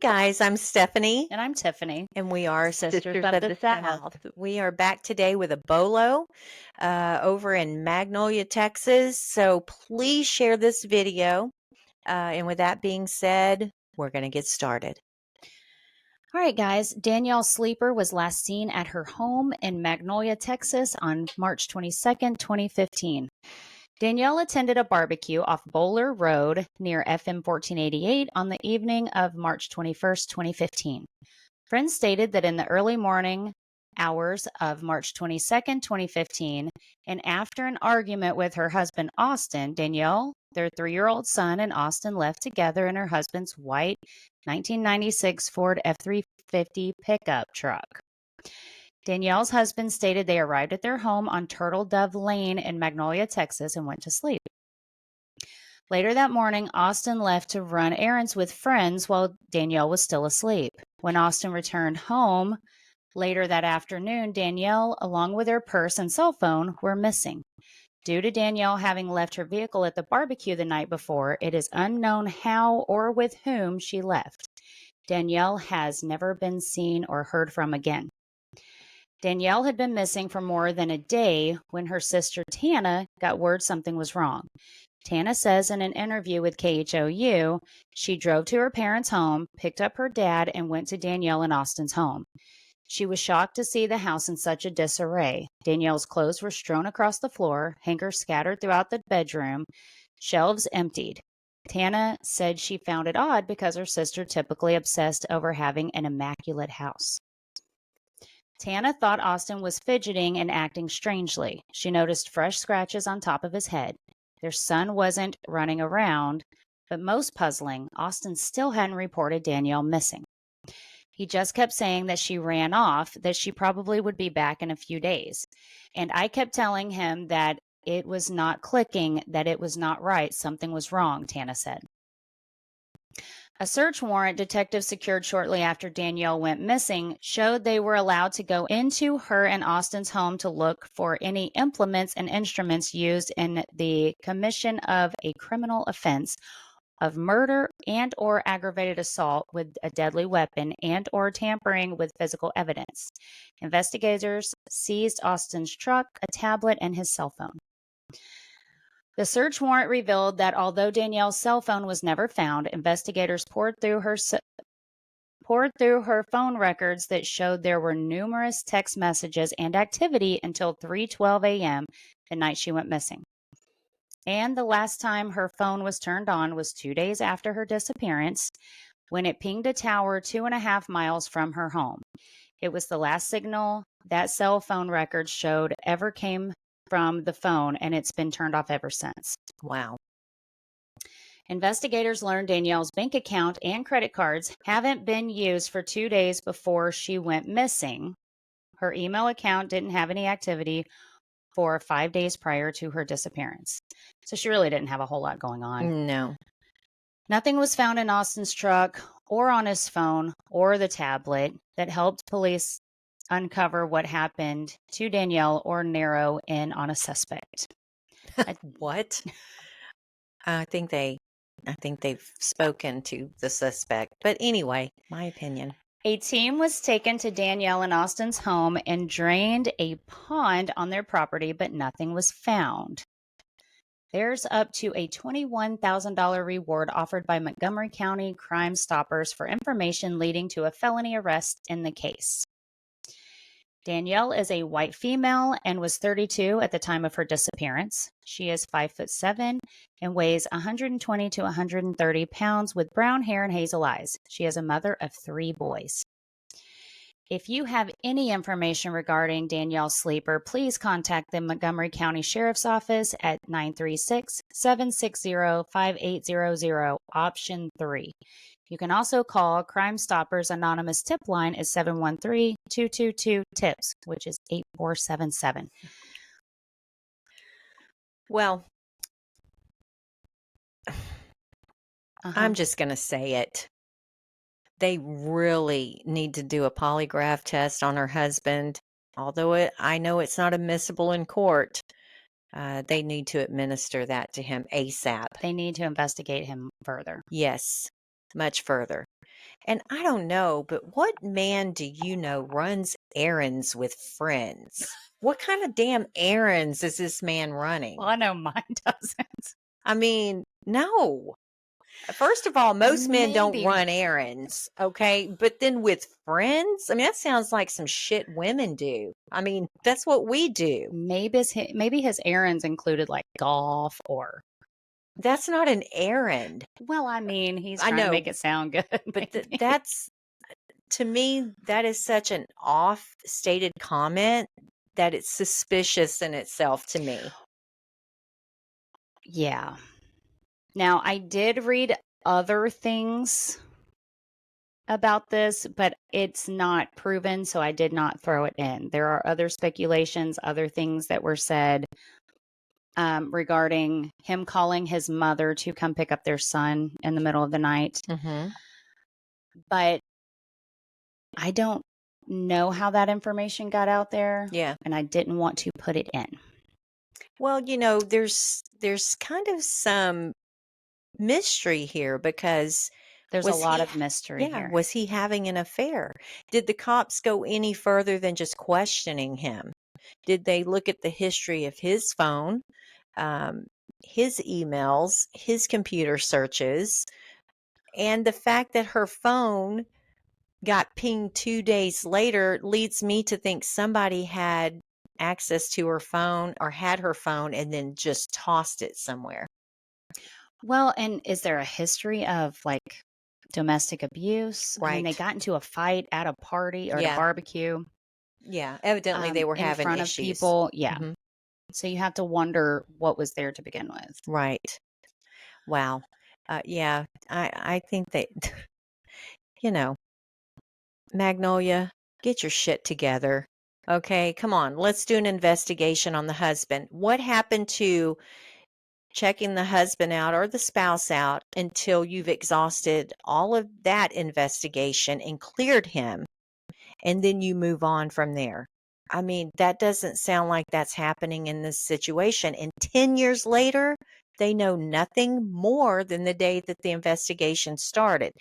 Hey guys, I'm Stephanie. And I'm Tiffany. And we are Sisters of the South. We are back today with a bolo over in Magnolia, Texas. So please share this video. And with that being said, we're going to get started. All right, guys. Danielle Sleeper was last seen at her home in Magnolia, Texas on March 22nd, 2015. Danielle attended a barbecue off Bowler Road near FM 1488 on the evening of March 21st, 2015. Friends stated that in the early morning hours of March 22nd, 2015, and after an argument with her husband, Austin, Danielle, their 3-year-old son, and Austin left together in her husband's white 1996 Ford F-350 pickup truck. Danielle's husband stated they arrived at their home on Turtle Dove Lane in Magnolia, Texas, and went to sleep. Later that morning, Austin left to run errands with friends while Danielle was still asleep. When Austin returned home later that afternoon, Danielle, along with her purse and cell phone, were missing. Due to Danielle having left her vehicle at the barbecue the night before, it is unknown how or with whom she left. Danielle has never been seen or heard from again. Danielle had been missing for more than a day when her sister Tana got word something was wrong. Tana says in an interview with KHOU, she drove to her parents' home, picked up her dad, and went to Danielle and Austin's home. She was shocked to see the house in such a disarray. Danielle's clothes were strewn across the floor, hangers scattered throughout the bedroom, shelves emptied. Tana said she found it odd because her sister typically obsessed over having an immaculate house. Tana thought Austin was fidgeting and acting strangely. She noticed fresh scratches on top of his head. Their son wasn't running around, but most puzzling, Austin still hadn't reported Danielle missing. He just kept saying that she ran off, that she probably would be back in a few days. And I kept telling him that it was not clicking, that it was not right, something was wrong, Tana said. A search warrant detectives secured shortly after Danielle went missing showed they were allowed to go into her and Austin's home to look for any implements and instruments used in the commission of a criminal offense of murder and or aggravated assault with a deadly weapon and or tampering with physical evidence. Investigators seized Austin's truck, a tablet, and his cell phone. The search warrant revealed that although Danielle's cell phone was never found, investigators poured through her phone records that showed there were numerous text messages and activity until 3:12 a.m. the night she went missing. And the last time her phone was turned on was 2 days after her disappearance, when it pinged a tower 2.5 miles from her home. It was the last signal that cell phone records showed ever came from the phone, and it's been turned off ever since. Wow. Investigators learned Danielle's bank account and credit cards haven't been used for 2 days before she went missing. Her email account didn't have any activity for 5 days prior to her disappearance. So she really didn't have a whole lot going on. No. Nothing was found in Austin's truck or on his phone or the tablet that helped police uncover what happened to Danielle or narrow in on a suspect. What? I think they've spoken to the suspect. But anyway, my opinion. A team was taken to Danielle and Austin's home and drained a pond on their property, but nothing was found. There's up to a $21,000 reward offered by Montgomery County Crime Stoppers for information leading to a felony arrest in the case. Danielle is a white female and was 32 at the time of her disappearance. She is 5'7" and weighs 120 to 130 pounds with brown hair and hazel eyes. She is a mother of 3 boys. If you have any information regarding Danielle Sleeper, please contact the Montgomery County Sheriff's Office at 936-760-5800, option 3. You can also call Crime Stoppers Anonymous tip line at 713-222-TIPS, which is 8477. Well, Uh-huh. I'm just going to say it. They really need to do a polygraph test on her husband. Although I know it's not admissible in court, they need to administer that to him ASAP. They need to investigate him further. Yes, much further. And I don't know, but what man do you know runs errands with friends? What kind of damn errands is this man running? Well, I know mine doesn't. I mean, no. First of all, most men don't Maybe. run errands, okay? But then with friends, I mean, that sounds like some shit women do. I mean, that's what we do. Maybe his errands included like golf or. That's not an errand. Well, I mean, he's I trying to know, make it sound good. but maybe. that's, to me, that is such an off-stated comment that it's suspicious in itself to me. Yeah. Now, I did read other things about this, but it's not proven, so I did not throw it in. There are other speculations, other things that were said regarding him calling his mother to come pick up their son in the middle of the night. Mm-hmm. But I don't know how that information got out there. Yeah. And I didn't want to put it in. Well, there's kind of some mystery here because There's a was lot he of mystery here. was he having an affair? Did the cops go any further than just questioning him? Did they look at the history of his phone, um, his emails, his computer searches, and the fact that her phone got pinged 2 days later leads me to think somebody had access to her phone or had her phone and then just tossed it somewhere. Well, and is there a history of like domestic abuse? I mean, they Right. got into a fight at a party or at a Yeah. barbecue Yeah. Evidently they were in having front of issues. people. Yeah. Mhm. So you have to wonder what was there to begin with. Right. Wow. Yeah. I think that, you know, Magnolia, get your shit together. Okay. Come on. Let's do an investigation on the husband. What happened to checking the husband out or the spouse out until you've exhausted all of that investigation and cleared him, and then you move on from there? I mean, that doesn't sound like that's happening in this situation. And 10 years later, they know nothing more than the day that the investigation started.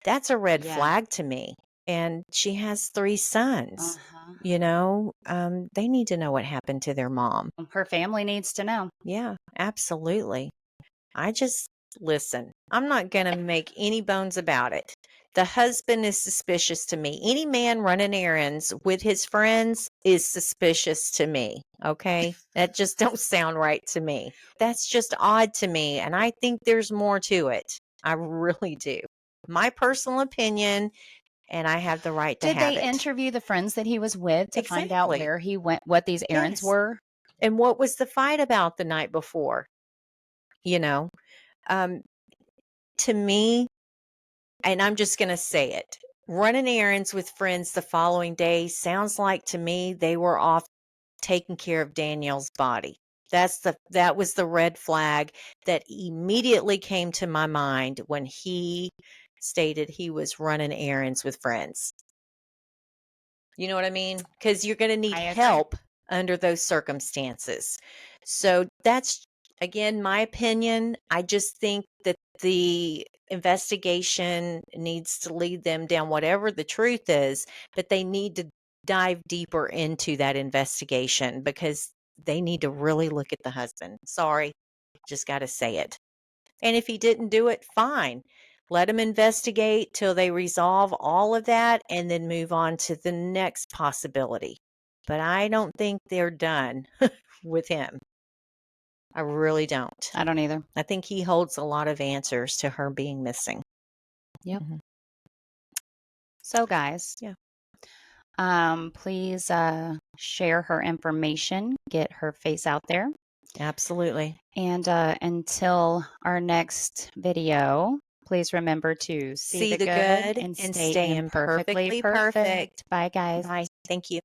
That's a red Yeah. flag to me. And she has 3 sons. Uh-huh. They need to know what happened to their mom. Her family needs to know. Yeah, absolutely. Listen, I'm not going to make any bones about it. The husband is suspicious to me. Any man running errands with his friends is suspicious to me. Okay. That just don't sound right to me. That's just odd to me. And I think there's more to it. I really do. My personal opinion, and I have the right to Did have they it. interview the friends that he was with to find out Exactly. where he went, what these errands Yes. were? And what was the fight about the night before? You know, um, to me, and I'm just going to say it, running errands with friends the following day sounds like to me they were off taking care of Danielle's body. That was the red flag that immediately came to my mind when he stated he was running errands with friends. You know what I mean? Because you're going to need I agree. help under those circumstances. So that's, again, my opinion. I just think that the investigation needs to lead them down whatever the truth is, but they need to dive deeper into that investigation because they need to really look at the husband. Sorry, just got to say it. And if he didn't do it, fine. Let them investigate till they resolve all of that and then move on to the next possibility. But I don't think they're done with him. I really don't. I don't either. I think he holds a lot of answers to her being missing. Yep. Mhm. So, guys, Yeah. Please share her information, get her face out there. Absolutely. And until our next video, please remember to see See the the good good and and stay stay imperfectly imperfectly perfect. perfect. Bye, guys. Bye. Thank you.